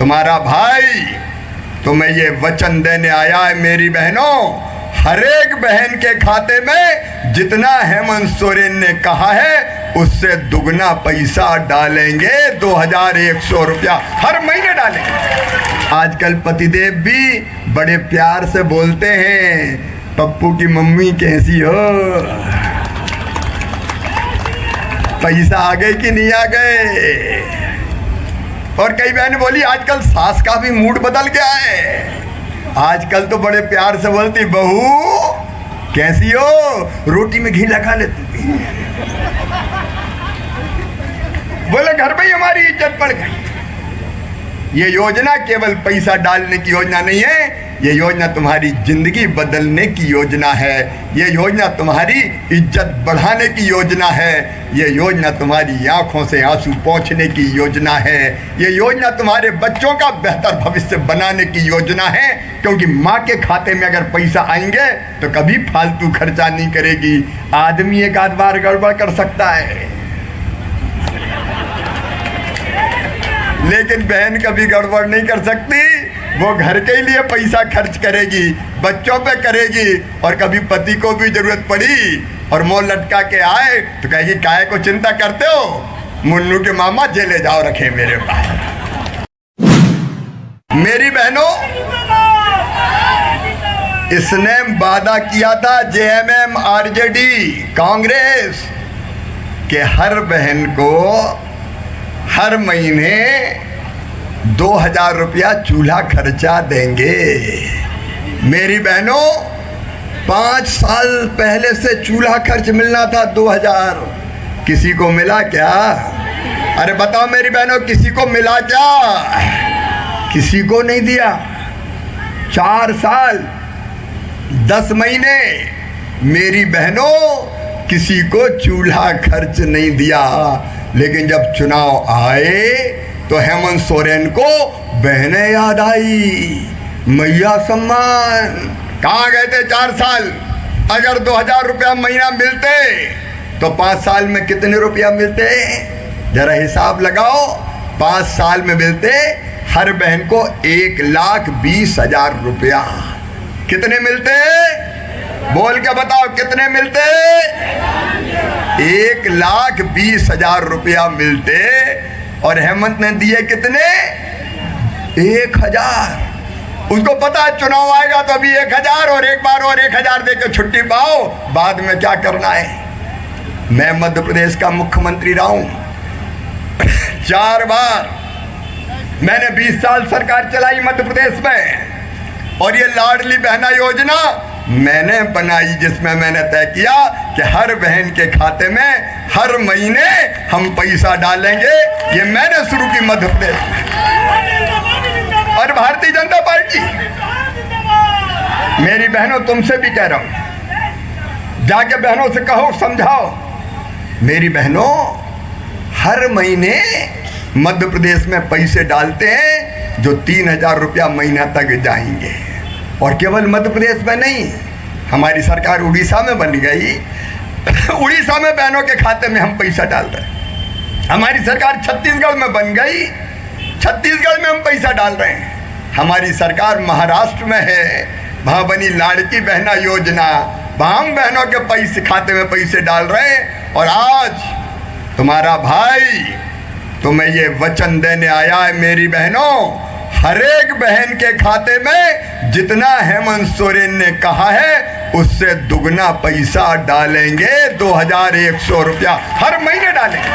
तुम्हारा भाई तुम्हें ये वचन देने आया है मेरी बहनों, हर एक बहन के खाते में जितना हेमंत सोरेन ने कहा है उससे दुगना पैसा डालेंगे। 2100 रुपया हर महीने डालेंगे। आजकल पतिदेव भी बड़े प्यार से बोलते हैं, पप्पू की मम्मी कैसी हो, पैसा आ गए कि नहीं आ गए। और कई बहनें बोली आजकल सास का भी मूड बदल गया है, आजकल तो बड़े प्यार से बोलती बहू कैसी हो, रोटी में घी लगा लेती। बोले घर में ही हमारी इज्जत बढ़ गई। ये योजना केवल पैसा डालने की योजना नहीं है, ये योजना तुम्हारी जिंदगी बदलने की योजना है, ये योजना तुम्हारी इज्जत बढ़ाने की योजना है, ये योजना तुम्हारी आंखों से आंसू पोंछने की योजना है, ये योजना तुम्हारे बच्चों का बेहतर भविष्य बनाने की योजना है। क्योंकि माँ के खाते में अगर पैसा आएंगे तो कभी फालतू खर्चा नहीं करेगी। आदमी एक आध बार गड़बड़ कर सकता है, लेकिन बहन कभी गड़बड़ नहीं कर सकती। वो घर के लिए पैसा खर्च करेगी, बच्चों पे करेगी, और कभी पति को भी जरूरत पड़ी और मुंह लटका के आए तो कहेगी काहे को चिंता करते हो, मुन्नू के मामा जेले जाओ रखे मेरे पास। मेरी बहनों, इसने वादा किया था जेएमएम आरजेडी कांग्रेस के हर बहन को हर महीने 2000 रुपया चूल्हा खर्चा देंगे। मेरी बहनों, 5 साल पहले से चूल्हा खर्च मिलना था 2000, किसी को मिला क्या? अरे बताओ मेरी बहनों, किसी को मिला क्या? किसी को नहीं दिया। 4 साल 10 महीने मेरी बहनों किसी को चूल्हा खर्च नहीं दिया। लेकिन जब चुनाव आए तो हेमंत सोरेन को बहनें याद आई, मैया सम्मान। कहाँ गए थे 4 साल? अगर 2000 रुपया महीना मिलते तो 5 साल में कितने रुपया मिलते? जरा हिसाब लगाओ। 5 साल में मिलते हर बहन को 1,20,000 रुपया। कितने मिलते? बोल के बताओ कितने मिलते? 1,20,000 रुपया मिलते। और हेमंत ने दिए कितने? 1000। उसको पता है चुनाव आएगा तो अभी 1000 और एक बार और 1000 देकर छुट्टी पाओ, बाद में क्या करना है। मैं मध्य प्रदेश का मुख्यमंत्री रहा हूं 4 बार। मैंने 20 साल सरकार चलाई मध्य प्रदेश में, और ये लाडली बहना योजना मैंने बनाई, जिसमें मैंने तय किया कि हर बहन के खाते में हर महीने हम पैसा डालेंगे। ये मैंने शुरू की मध्य प्रदेश में। और भारतीय जनता पार्टी, मेरी बहनों तुमसे भी कह रहा हूं, जाके बहनों से कहो, समझाओ। मेरी बहनों, हर महीने मध्य प्रदेश में पैसे डालते हैं जो 3000 रुपया महीना तक जाएंगे। और केवल मध्य प्रदेश में नहीं, हमारी सरकार उड़ीसा में बन गई। उड़ीसा में बहनों के खाते में हम पैसा डाल रहे हैं। हमारी सरकार छत्तीसगढ़ में बन गई, छत्तीसगढ़ में हम पैसा डाल रहे हैं। हमारी सरकार महाराष्ट्र में है, वहाँ बनी लाड़की बहना योजना, वहाँ हम बहनों के पैसे खाते में पैसे डाल रहे हैं। और आज तुम्हारा भाई तुम्हें ये वचन देने आया है मेरी बहनों, हर एक बहन के खाते में जितना हेमंत सोरेन ने कहा है उससे दुगना पैसा डालेंगे। 2100 रुपया हर महीने डालेंगे,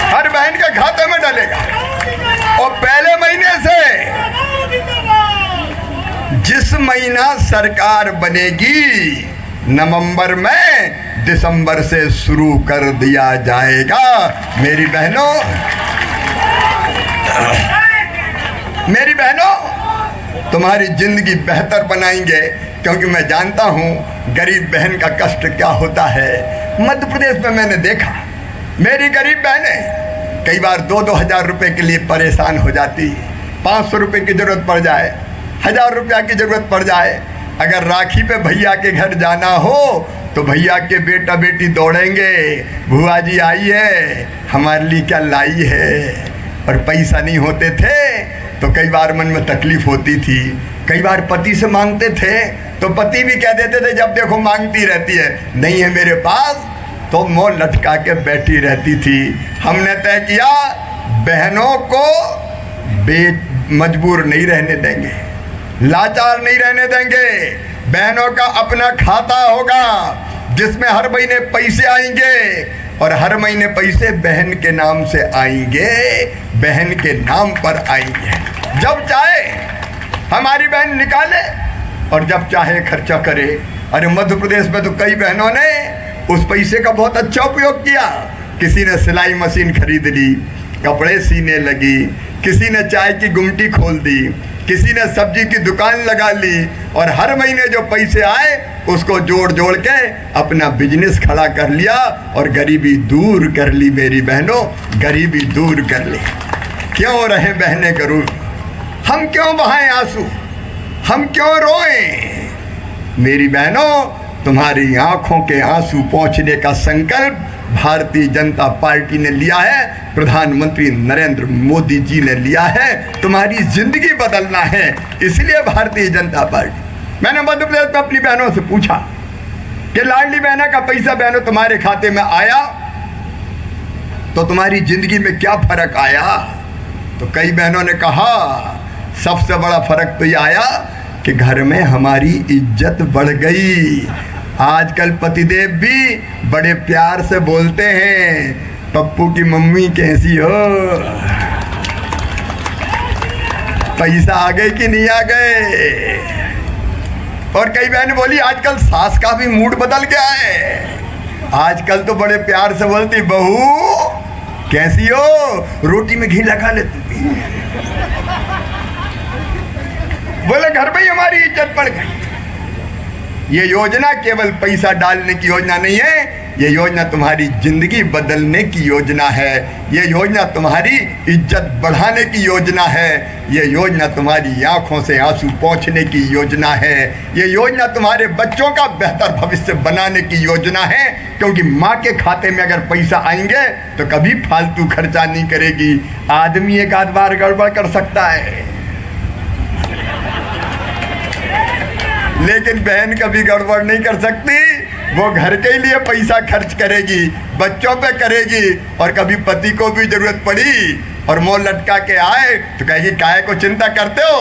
हर बहन के खाते में डालेगा। और पहले महीने से जिस महीना सरकार बनेगी, नवंबर में दिसंबर से शुरू कर दिया जाएगा। मेरी बहनों, मेरी बहनों, तुम्हारी जिंदगी बेहतर बनाएंगे, क्योंकि मैं जानता हूँ गरीब बहन का कष्ट क्या होता है। मध्य प्रदेश में मैंने देखा, मेरी गरीब बहनें कई बार 2-2 हज़ार रुपये के लिए परेशान हो जाती। 500 रुपये की ज़रूरत पड़ जाए, 1000 रुपया की ज़रूरत पड़ जाए। अगर राखी पे भैया के घर जाना हो तो भैया के बेटा बेटी दौड़ेंगे, भुआ जी आई है, हमारे लिए क्या लाई है। और पैसा नहीं होते थे तो कई बार मन में तकलीफ होती थी। कई बार पति से मांगते थे तो पति भी कह देते थे जब देखो मांगती रहती है, नहीं है मेरे पास, तो मुँह लटका के बैठी रहती थी। हमने तय किया बहनों को मजबूर नहीं रहने देंगे, लाचार नहीं रहने देंगे। बहनों का अपना खाता होगा जिसमें हर महीने पैसे आएंगे और हर महीने पैसे बहन के नाम से आएंगे, बहन के नाम पर आएंगे। जब चाहे हमारी बहन निकाले और जब चाहे खर्चा करे। अरे मध्य प्रदेश में तो कई बहनों ने उस पैसे का बहुत अच्छा उपयोग किया। किसी ने सिलाई मशीन खरीद ली, कपड़े सीने लगी, किसी ने चाय की गुमटी खोल दी, किसी ने सब्जी की दुकान लगा ली और हर महीने जो पैसे आए उसको जोड़ जोड़ के अपना बिजनेस खड़ा कर लिया और गरीबी दूर कर ली। मेरी बहनों, गरीबी दूर कर ली। क्यों रहे बहनें गरूर? हम क्यों बहाएं आंसू? हम क्यों रोएं? मेरी बहनों, तुम्हारी आंखों के आंसू पोंछने का संकल्प भारतीय जनता पार्टी ने लिया है, प्रधानमंत्री नरेंद्र मोदी जी ने लिया है। तुम्हारी जिंदगी बदलना है, इसलिए भारतीय जनता पार्टी। मैंने मध्य प्रदेश में अपनी बहनों से पूछा कि लाडली बहना का पैसा बहनों तुम्हारे खाते में आया तो तुम्हारी जिंदगी में क्या फर्क आया? तो कई बहनों ने कहा सबसे बड़ा फर्क तो ये आया कि घर में हमारी इज्जत बढ़ गई। आजकल पतिदेव भी बड़े प्यार से बोलते हैं, पप्पू की मम्मी कैसी हो, पैसा आ गए कि नहीं आ गए। और कई बहन बोली आजकल सास का भी मूड बदल गया है, आजकल तो बड़े प्यार से बोलती बहू कैसी हो, रोटी में घी लगा लेती। बोले घर में ही हमारी इज्जत बढ़ गई। ये योजना केवल पैसा डालने की योजना नहीं है, ये योजना तुम्हारी जिंदगी बदलने की योजना है। ये योजना तुम्हारी इज्जत बढ़ाने की योजना है। ये योजना तुम्हारी आंखों से आंसू पोंछने की योजना है। ये योजना तुम्हारे बच्चों का बेहतर भविष्य बनाने की योजना है, क्योंकि माँ के खाते में अगर पैसा आएंगे तो कभी फालतू खर्चा नहीं करेगी। आदमी एक आध बार गड़बड़ कर सकता है, लेकिन बहन कभी गड़बड़ नहीं कर सकती। वो घर के लिए पैसा खर्च करेगी, बच्चों पे करेगी, और कभी पति को भी जरूरत पड़ी और मुंह लटका के आए तो कहेगी काहे को चिंता करते हो,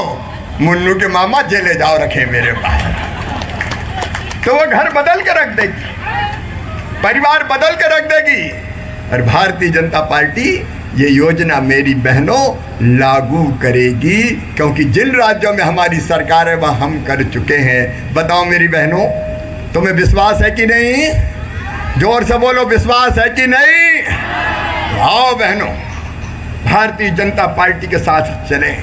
मुन्नू के मामा जेले जाओ रखे मेरे पास। तो वो घर बदल के रख देगी, परिवार बदल के रख देगी। और भारतीय जनता पार्टी ये योजना मेरी बहनों लागू करेगी, क्योंकि जिन राज्यों में हमारी सरकार है वह हम कर चुके हैं। बताओ मेरी बहनों, तुम्हें विश्वास है कि नहीं? जोर से बोलो, विश्वास है कि नहीं? आओ बहनों, भारतीय जनता पार्टी के साथ चलें।